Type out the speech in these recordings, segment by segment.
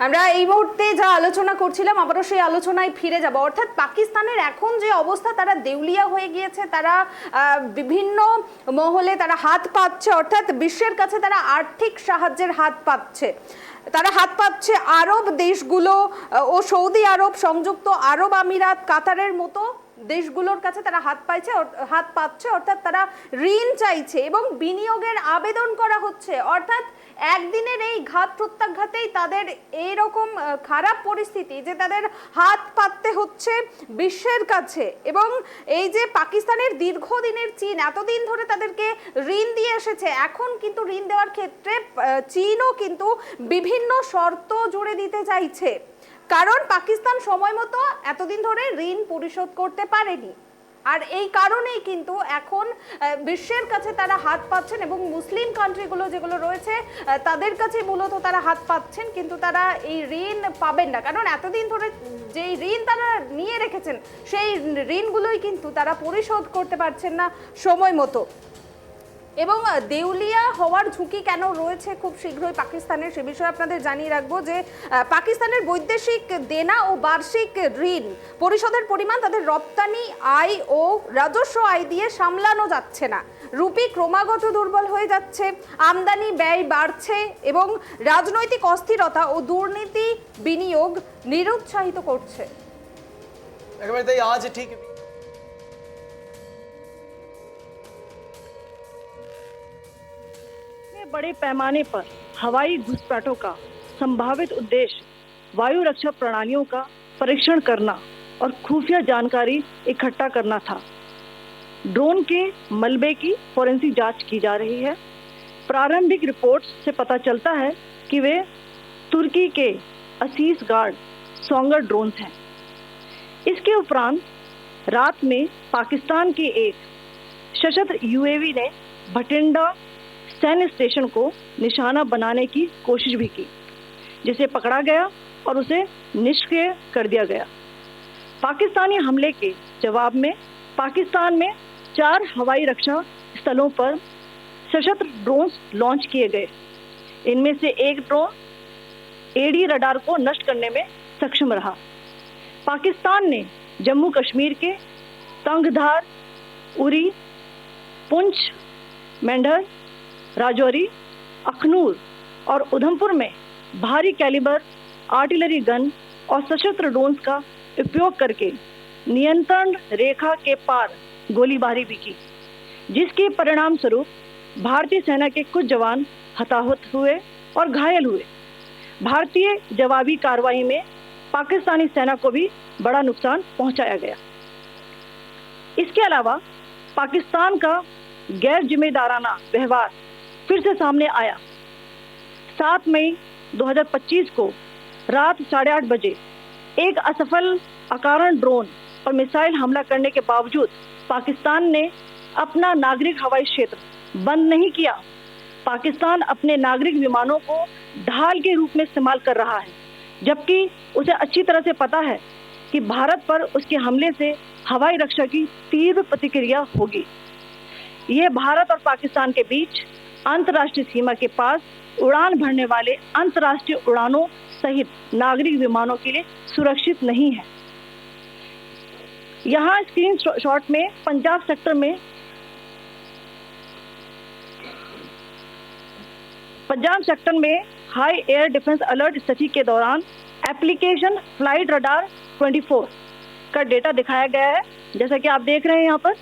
আমরা এই মুহূর্তে যা আলোচনা করছিলাম আবারও সেই আলোচনায় ফিরে যাব। অর্থাৎ পাকিস্তানের এখন যে অবস্থা, তারা দেউলিয়া হয়ে গিয়েছে, তারা বিভিন্ন মহলে তারা হাত পাচ্ছে, অর্থাৎ বিশ্বের কাছে তারা আর্থিক সাহায্যের হাত পাচ্ছে। তারা হাত পাচ্ছে আরব দেশগুলো ও সৌদি আরব, সংযুক্ত আরব আমিরাত, কাতারের মতো দেশগুলোর কাছে তারা হাত পাচ্ছে। অর্থাৎ তারা ঋণ চাইছে এবং বিনিয়োগের আবেদন করা হচ্ছে। অর্থাৎ একদিনের এই ঘাত প্রত্যাঘাতেই তাদের এইরকম খারাপ পরিস্থিতি যে তাদের হাত পাততে হচ্ছে বিশ্বের কাছে। এবং এই যে পাকিস্তানের দীর্ঘদিনের চীন এতদিন ধরে তাদেরকে ঋণ দিয়ে এসেছে, এখন কিন্তু ঋণ দেওয়ার ক্ষেত্রে চীনও কিন্তু বিভিন্ন শর্ত জুড়ে দিতে চাইছে, কারণ পাকিস্তান সময় মতো এতদিন ধরে ঋণ পরিশোধ করতে পারেনি। আর এই কারণেই কিন্তু এখন বিশ্বের কাছে তারা হাত পাচ্ছেন এবং মুসলিম কান্ট্রিগুলো যেগুলো রয়েছে তাদের কাছে মূলত তারা হাত পাচ্ছেন, কিন্তু তারা এই ঋণ পাবেন না, কারণ এতদিন ধরে যেই ঋণ তারা নিয়ে রেখেছেন সেই ঋণগুলোই কিন্তু তারা পরিশোধ করতে পারছেন না সময় মতো। এবং দেউলিয়া হওয়ার ঝুঁকি কেন রয়েছে খুব শীঘ্রই পাকিস্তানের, সে বিষয়ে আপনাদের জানিয়ে রাখবো যে পাকিস্তানের বৈদেশিক দেনা ও বার্ষিক ঋণ পরিশোধের পরিমাণ তাদের রপ্তানি আয় ও রাজস্ব আয় দিয়ে সামলানো যাচ্ছে না। রুপি ক্রমাগত দুর্বল হয়ে যাচ্ছে, আমদানি ব্যয় বাড়ছে এবং রাজনৈতিক অস্থিরতা ও দুর্নীতি বিনিয়োগ নিরুৎসাহিত করছে। একেবারে তাই, আজ ঠিক बड़े पैमाने पर हवाई घुसपैठों का संभावित उद्देश्य वायु रक्षा प्रणालियों का परीक्षण करना और खुफिया जानकारी इकट्ठा करना था। ड्रोन के मलबे की फोरेंसिक जांच की जा रही है। प्रारंभिक रिपोर्ट्स से पता चलता है कि वे तुर्की के असीस गार्ड सोंगर ड्रोन्स हैं। इसके उपरांत रात में पाकिस्तान के एक सशस्त्र यूएवी ने भटिंडा सैन्य स्टेशन को निशाना बनाने की कोशिश भी की, जिसे पकड़ा गया और उसे निष्क्रिय कर दिया गया। पाकिस्तानी हमले के जवाब में पाकिस्तान में 4 हवाई रक्षा स्थलों पर सशस्त्र ड्रोन्स लॉन्च किए गए। इनमें से एक ड्रोन एडी रडार को नष्ट करने में सक्षम रहा। पाकिस्तान ने जम्मू कश्मीर के तंगधार, उरी, पुंछ, मेंढर, राजौरी, अखनूर और उधमपुर में भारी कैलिबर आर्टिलरी गन और सशस्त्र ड्रोन्स का उपयोग करके नियंत्रण रेखा के पार गोलीबारी भी की, जिसके परिणाम स्वरूप भारतीय सेना के कुछ जवान हताहत हुए और घायल हुए। भारतीय जवाबी कार्रवाई में पाकिस्तानी सेना को भी बड़ा नुकसान पहुंचाया गया। इसके अलावा पाकिस्तान का गैर जिम्मेदाराना व्यवहार फिर से सामने आया। 7 मई 2025 को रात 8:30 बजे एक असफल अकारण ड्रोन और मिसाइल हमला करने के बावजूद पाकिस्तान ने अपना नागरिक हवाई क्षेत्र बंद नहीं किया। पाकिस्तान अपने नागरिक विमानों को ढाल के रूप में इस्तेमाल कर रहा है, जबकि उसे अच्छी तरह से पता है कि भारत पर उसके हमले से हवाई रक्षा की तीव्र प्रतिक्रिया होगी। ये भारत और पाकिस्तान के बीच अंतर्राष्ट्रीय सीमा के पास उड़ान भरने वाले अंतर्राष्ट्रीय उड़ानों सहित नागरिक विमानों के लिए सुरक्षित नहीं है। यहाँ स्क्रीन शॉट में पंजाब सेक्टर में हाई एयर डिफेंस अलर्ट स्थिति के दौरान एप्लीकेशन फ्लाइट रडार 24 का डेटा दिखाया गया है। जैसा कि आप देख रहे हैं यहाँ पर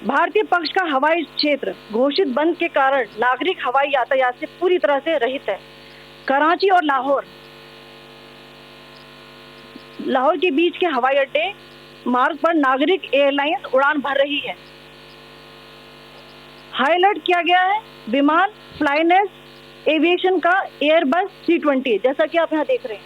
भारतीय पक्ष का हवाई क्षेत्र घोषित बंद के कारण नागरिक हवाई यातायात से पूरी तरह से रहित है। कराची और लाहौर के बीच के हवाई अड्डे मार्ग पर नागरिक एयरलाइंस उड़ान भर रही है। हाई अलर्ट किया गया है विमान फ्लाइनेस एविएशन का एयरबस C-20, जैसा कि आप यहाँ देख रहे हैं,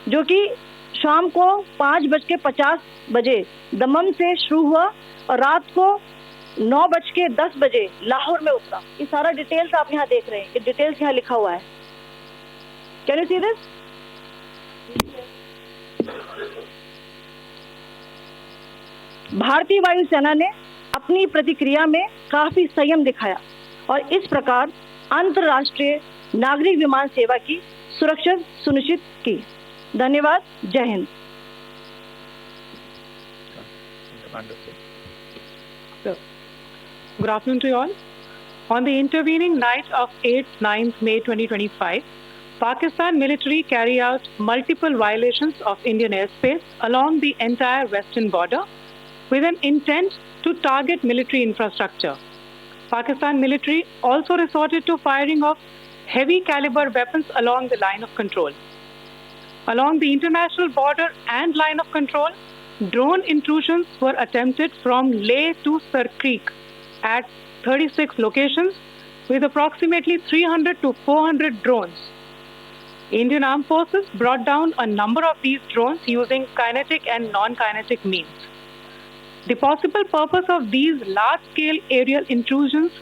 जो कि शाम को 5:50 बजे दमम से शुरू हुआ और रात को 9:10 बजे लाहौर में उतरा। ये सारा डिटेल्स आप यहाँ देख रहे हैं, ये डिटेल्स यहाँ लिखा हुआ है। Can you see this? भारतीय वायुसेना ने अपनी प्रतिक्रिया में काफी संयम दिखाया और इस प्रकार अंतर्राष्ट्रीय नागरिक विमान सेवा की सुरक्षा सुनिश्चित की। धन्यवाद। जय Hind. Good afternoon to you all. On the intervening night of 8th 9th May 2025, Pakistan military carry out multiple violations of Indian airspace along the entire western border with an intent to target military infrastructure. Pakistan military also resorted to firing of heavy caliber weapons along the line of control. Along the international border and line of control, drone intrusions were attempted from Leh to Sar Creek at 36 locations with approximately 300 to 400 drones. Indian Armed Forces brought down a number of these drones using kinetic and non-kinetic means. The possible purpose of these large-scale aerial intrusions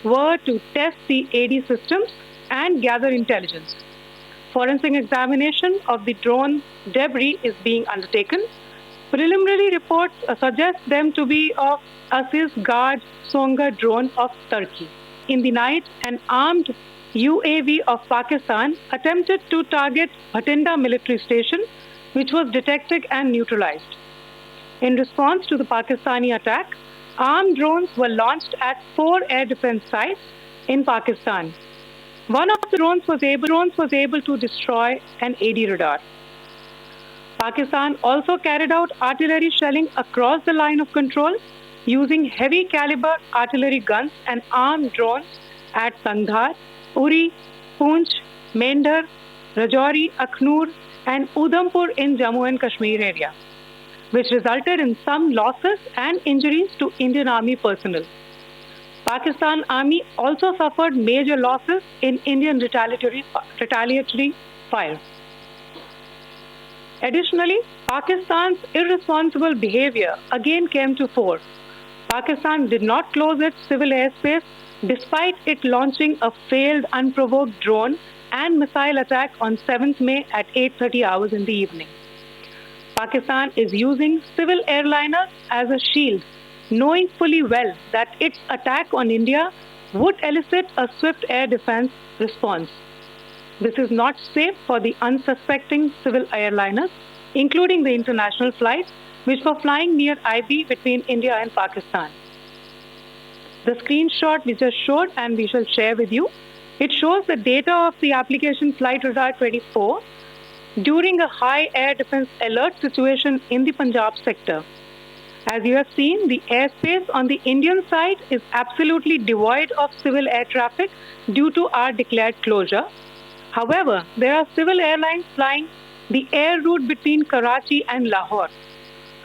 were to test the AD systems and gather intelligence. Forensic examination of the drone debris is being undertaken. Preliminary reports suggest them to be of Aziz Guard Songa drone of Turkey. In the night, an armed UAV of Pakistan attempted to target Bhatinda military station, which was detected and neutralized. In response to the Pakistani attack, armed drones were launched at 4 air defense sites in Pakistan. One of the drones was able to destroy an AD radar. Pakistan also carried out artillery shelling across the line of control using heavy caliber artillery guns and armed drones at Sangdhar, Uri, Poonch, Mendhar, Rajouri, Akhnur and Udhampur in Jammu and Kashmir area, which resulted in some losses and injuries to Indian Army personnel. Pakistan Army also suffered major losses in Indian retaliatory fire. Additionally, Pakistan's irresponsible behavior again came to fore. Pakistan did not close its civil airspace despite it launching a failed unprovoked drone and missile attack on 7th May at 8:30 hours in the evening. Pakistan is using civil airliners as a shield, knowing fully well that its attack on India would elicit a swift air defense response. This is not safe for the unsuspecting civil airliners, including the international flights, which were flying near IB between India and Pakistan. The screenshot we just showed and we shall share with you, it shows the data of the application Flight Radar 24 during a high air defense alert situation in the Punjab sector. As you have seen, the airspace on the Indian side is absolutely devoid of civil air traffic due to our declared closure. However, there are civil airlines flying the air route between Karachi and Lahore.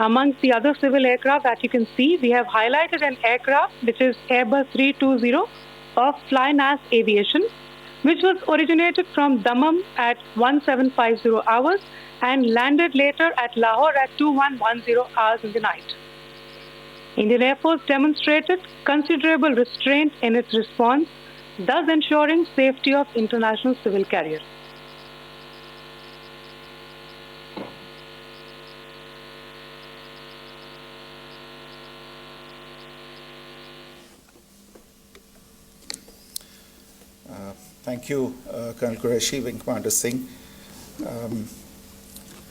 Amongst the other civil aircraft that you can see, we have highlighted an aircraft which is Airbus 320 of Flynas Aviation, which was originated from Dammam at 1750 hours and landed later at Lahore at 2110 hours in the night. Indian Air Force demonstrated considerable restraint in its response, thus ensuring safety of international civil carriers. Thank you, Colonel Qureshi, Wing Commander Singh.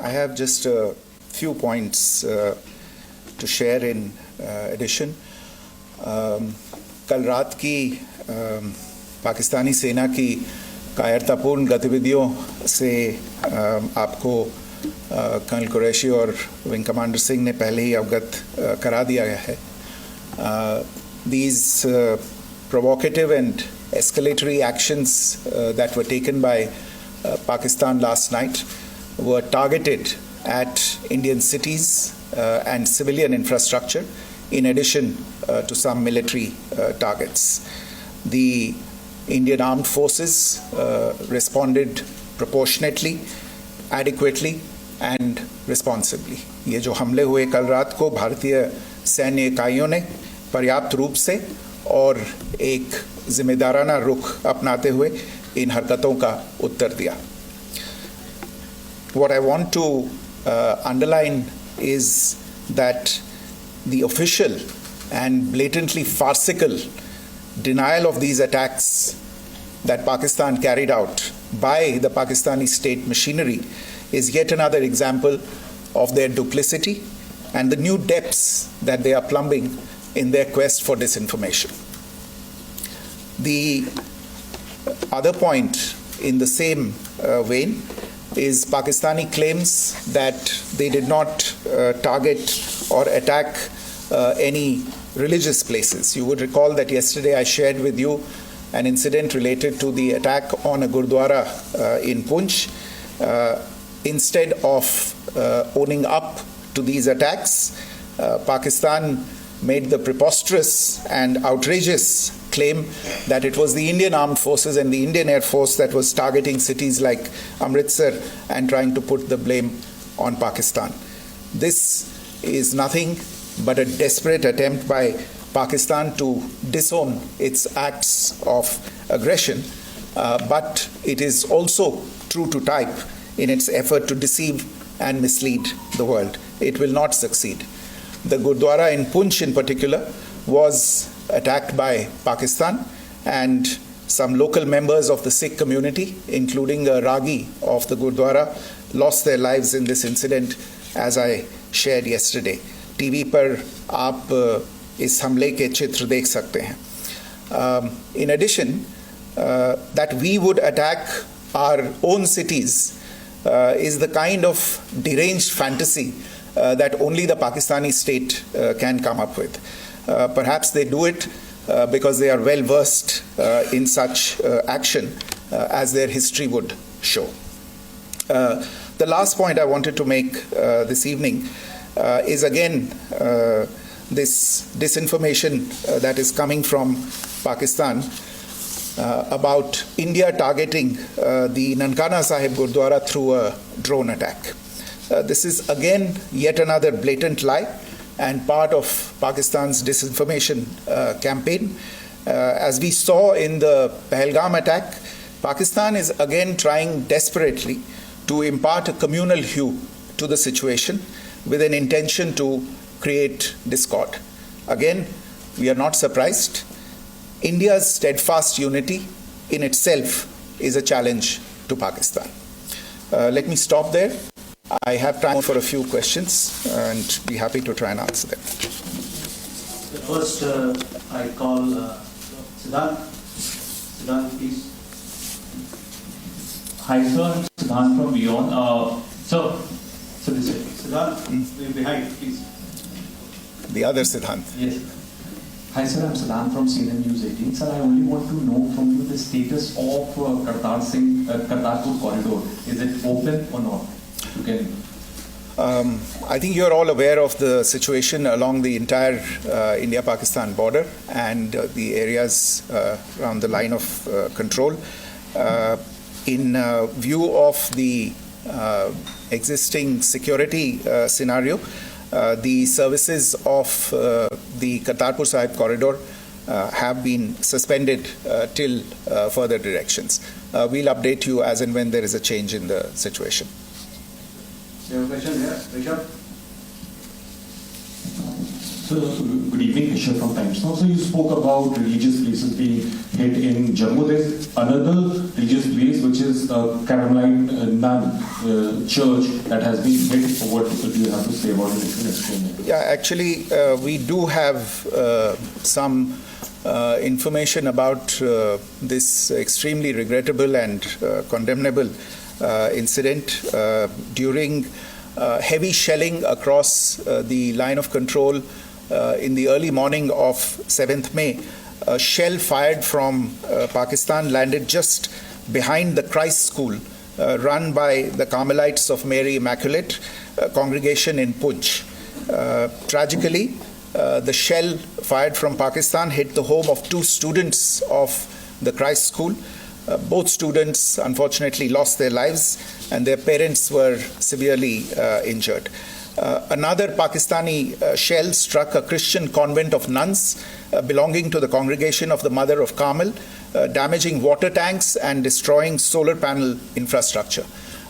I have just a few points to share in addition. कल रात की पाकिस्तानी सेना की कायरतापूर्ण गतिविधियों से आपको colonel Qureshi और विंग कमांडर सिंह ने पहले ही अवगत करा दिया गया है. These provocative and escalatory actions that were taken by Pakistan last night were targeted at Indian cities and civilian infrastructure, in addition to some military targets. The Indian Armed Forces responded proportionately, adequately and responsibly. ये जो हमले हुए कल रात को भारतीय सैन्य इकाइयों ने पर्याप्त रूप से और एक जिम्मेदाराना रुख अपनाते हुए इन हरकतों का उत्तर दिया. What I want to underline is that the official and blatantly farcical denial of these attacks that Pakistan carried out by the Pakistani state machinery is yet another example of their duplicity and the new depths that they are plumbing in their quest for disinformation. The other point in the same vein is Pakistani claims that they did not target or attack any religious places. You would recall that yesterday I shared with you an incident related to the attack on a Gurdwara in Punch. Instead of owning up to these attacks, Pakistan made the preposterous and outrageous claim that it was the Indian Armed Forces and the Indian Air Force that was targeting cities like Amritsar and trying to put the blame on Pakistan. This is nothing but a desperate attempt by Pakistan to disown its acts of aggression, but it is also true to type in its effort to deceive and mislead the world. It will not succeed. The Gurdwara in Punch in particular was attacked by Pakistan, and some local members of the Sikh community, including a Ragi of the Gurdwara, lost their lives in this incident, as I shared yesterday. TV पर आप इस हमले के चित्र देख सकते हैं. In addition, that we would attack our own cities is the kind of deranged fantasy that only the Pakistani state can come up with. Perhaps they do it because they are well versed in such action, as their history would show. The last point I wanted to make this evening is again this disinformation that is coming from Pakistan about India targeting the Nankana Sahib Gurdwara through a drone attack. This is again yet another blatant lie and part of Pakistan's disinformation campaign. As we saw in the Pahalgam attack, Pakistan is again trying desperately to impart a communal hue to the situation with an intention to create discord. Again, we are not surprised. India's steadfast unity in itself is a challenge to Pakistan. Let me stop there. I have time for a few questions and be happy to try and answer them. First, I call Siddhant. Siddhant, please. Hi, sir. Siddhant from Beyond. So this way. Siddhant, behind, please. The other Siddhant. Yes. Hi, sir. I'm Siddhant from CNN News 18. Sir, I only want to know from you the status of Kartarpur corridor. Is it open or not? You can. I think you're all aware of the situation along the entire India-Pakistan border and the areas around the line of control. In view of the existing security scenario, the services of the Kartarpur Sahib corridor have been suspended till further directions. We'll update you as and when there is a change in the situation. You have a question here, Rishabh? So, good evening, Rishabh from Times Now. So, you spoke about religious places being hit in Jammu. There's another religious place which is Carmelite Nun church that has been hit. What do you have to say about it? If you can explain it? Yeah, actually, we do have some information about this extremely regrettable and condemnable incident. During heavy shelling across the line of control in the early morning of 7th May, a shell fired from Pakistan landed just behind the Christ School run by the Carmelites of Mary Immaculate congregation in Punch. Tragically, the shell fired from Pakistan hit the home of 2 students of the Christ School. Both students unfortunately lost their lives and their parents were severely injured. Another Pakistani shell struck a Christian convent of nuns belonging to the congregation of the Mother of Carmel, damaging water tanks and destroying solar panel infrastructure.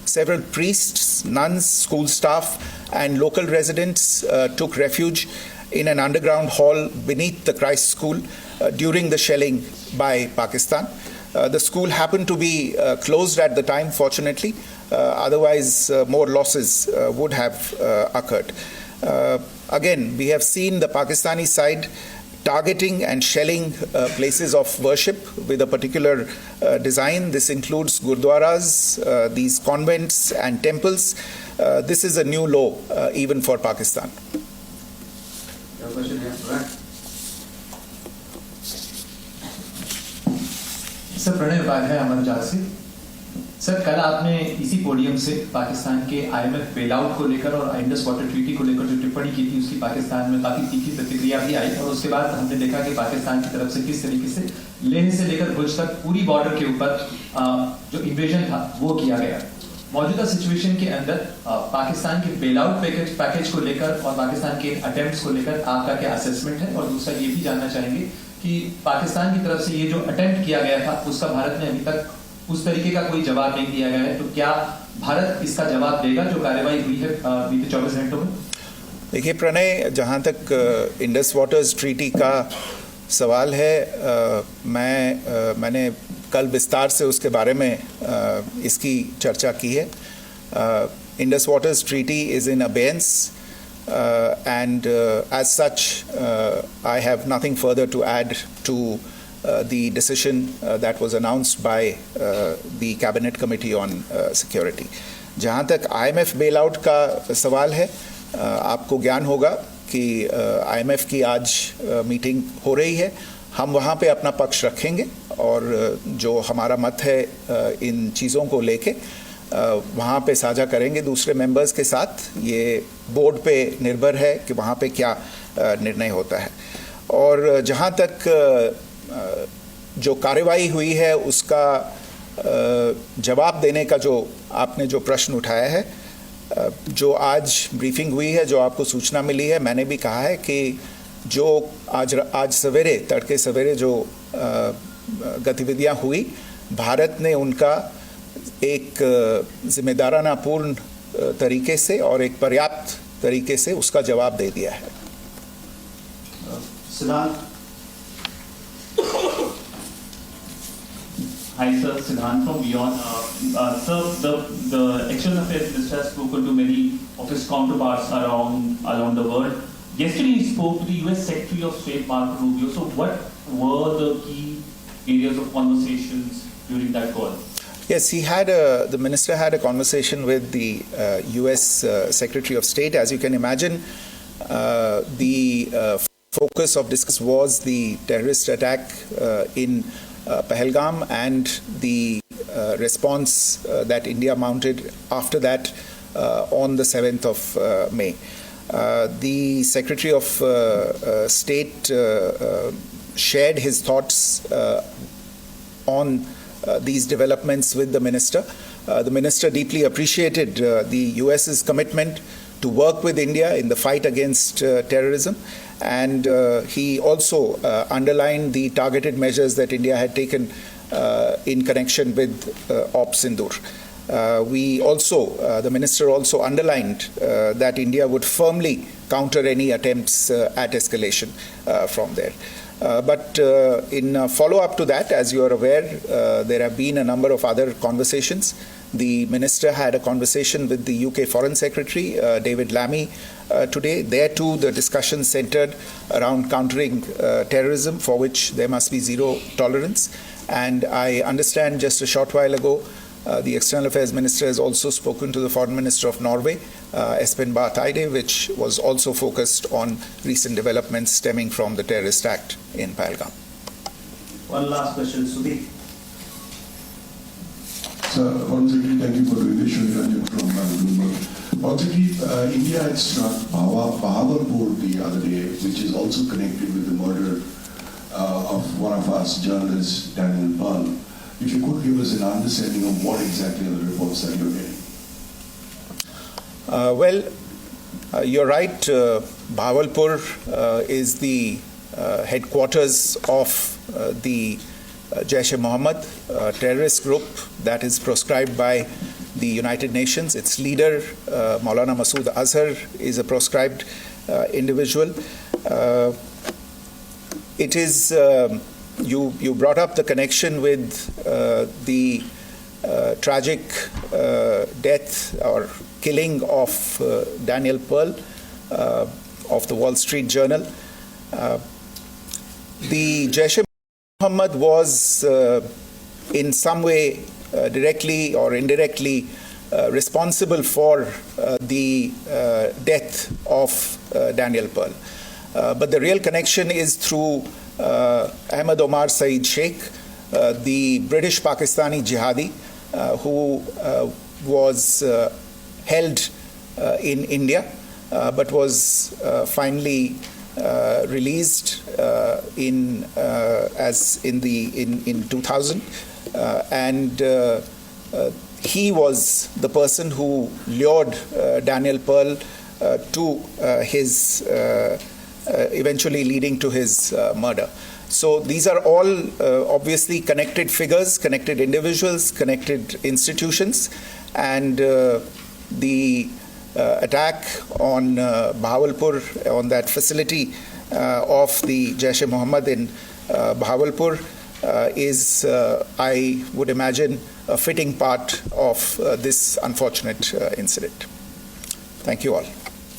Several priests, nuns, school staff and local residents took refuge in an underground hall beneath the Christ School during the shelling by Pakistan. The school happened to be closed at the time, fortunately. Otherwise, more losses would have occurred. Again, we have seen the Pakistani side targeting and shelling places of worship with a particular design. This includes gurdwaras, these convents and temples. This is a new low even for Pakistan. Sir Pranay Upadhyay Amar Jassi sir कल आपने इसी podium से पाकिस्तान के IMF bailout को लेकर और Indus water treaty को लेकर जो टिप्पणी की थी उसकी पाकिस्तान में काफी तीखी प्रतिक्रिया भी आई और उसके बाद हमने देखा कि पाकिस्तान की तरफ से किस तरीके से लेह से लेकर भुज तक पूरी बॉर्डर के ऊपर जो इन्वेजन था वो किया गया। मौजूदा सिचुएशन के अंदर पाकिस्तान के बेलआउट पैकेज को लेकर और पाकिस्तान के अटेम्प्ट्स को लेकर आपका क्या असेसमेंट है, और दूसरा ये भी जानना चाहेंगे कि पाकिस्तान की तरफ से ये जो अटेम्प्ट किया गया था उसका भारत ने अभी तक उस तरीके का कोई जवाब नहीं दिया गया है, तो क्या भारत इसका जवाब देगा जो कार्रवाई हुई है बीते 24 घंटों में? देखिए प्रणय, जहाँ तक इंडस वाटर्स ट्रीटी का सवाल है, मैंने कल विस्तार से उसके बारे में इसकी चर्चा की है. Indus waters treaty is in abeyance and as such I have nothing further to add to the decision that was announced by the Cabinet Committee on Security. जहाँ तक IMF bailout का सवाल है, आपको ज्ञान होगा कि IMF की आज मीटिंग हो रही है. हम वहाँ पे अपना पक्ष रखेंगे और जो हमारा मत है इन चीज़ों को लेके वहाँ पे साझा करेंगे दूसरे मेंबर्स के साथ. ये बोर्ड पे निर्भर है कि वहाँ पे क्या निर्णय होता है. और जहाँ तक जो कार्रवाई हुई है उसका जवाब देने का जो आपने जो प्रश्न उठाया है, जो आज ब्रीफिंग हुई है, जो आपको सूचना मिली है, मैंने भी कहा है कि जो आज सवेरे तड़के सवेरे जो गतिविधियाँ हुई, भारत ने उनका एक जिम्मेदाराना पूर्ण तरीके से और एक पर्याप्त तरीके से उसका जवाब दे दिया है. Hi sir, Siddhant from Beyond. Sir, the External Affairs Minister has spoken to many of his counterparts around the world. Yesterday he spoke to the US Secretary of State Marco Rubio. So what were the key areas of conversations during that call? Yes, the minister had a conversation with the US Secretary of State. As you can imagine, the focus of discussion was the terrorist attack in Pahalgam and the response that India mounted after that on the 7th of May. The Secretary of State shared his thoughts on these developments with the minister. The minister deeply appreciated the US's commitment to work with India in the fight against terrorism, and he also underlined the targeted measures that India had taken in connection with Op Sindoor. The minister also underlined that India would firmly counter any attempts at escalation from there. But in follow-up to that, as you are aware, there have been a number of other conversations. The minister had a conversation with the UK Foreign Secretary, David Lammy, today. There too, the discussion centered around countering terrorism, for which there must be zero tolerance. And I understand just a short while ago, the External Affairs Minister has also spoken to the Foreign Minister of Norway, Espen Barth Eide, which was also focused on recent developments stemming from the terrorist act in Pahalgam. One last question, Sudhi. Sir, Foreign Secretary, thank you for doing this. Shri from Bloomberg. Foreign Secretary, India had struck Bahawalpur the other day, which is also connected with the murder of one of us journalists, Daniel Pearl. If you could give us an understanding of what exactly are the reports that you're getting. You're right. Bahawalpur is the headquarters of the Jaish-e-Mohammed terrorist group that is proscribed by the United Nations. Its leader, Maulana Masood Azhar, is a proscribed individual. it is, you brought up the connection with the tragic death or killing of Daniel Pearl of the Wall Street Journal. The Jaish-e-Mohammed was in some way directly or indirectly responsible for the death of Daniel Pearl. But the real connection is through Ahmed Omar Saeed Sheikh, the British Pakistani jihadi who was held in India but was finally released in 2000, and he was the person who lured Daniel Pearl to his eventually leading to his murder. So these are all obviously connected figures, connected individuals, connected institutions, and the attack on Bahawalpur, on that facility of the Jaish-e-Mohammed in Bahawalpur is, I would imagine, a fitting part of this unfortunate incident. Thank you all.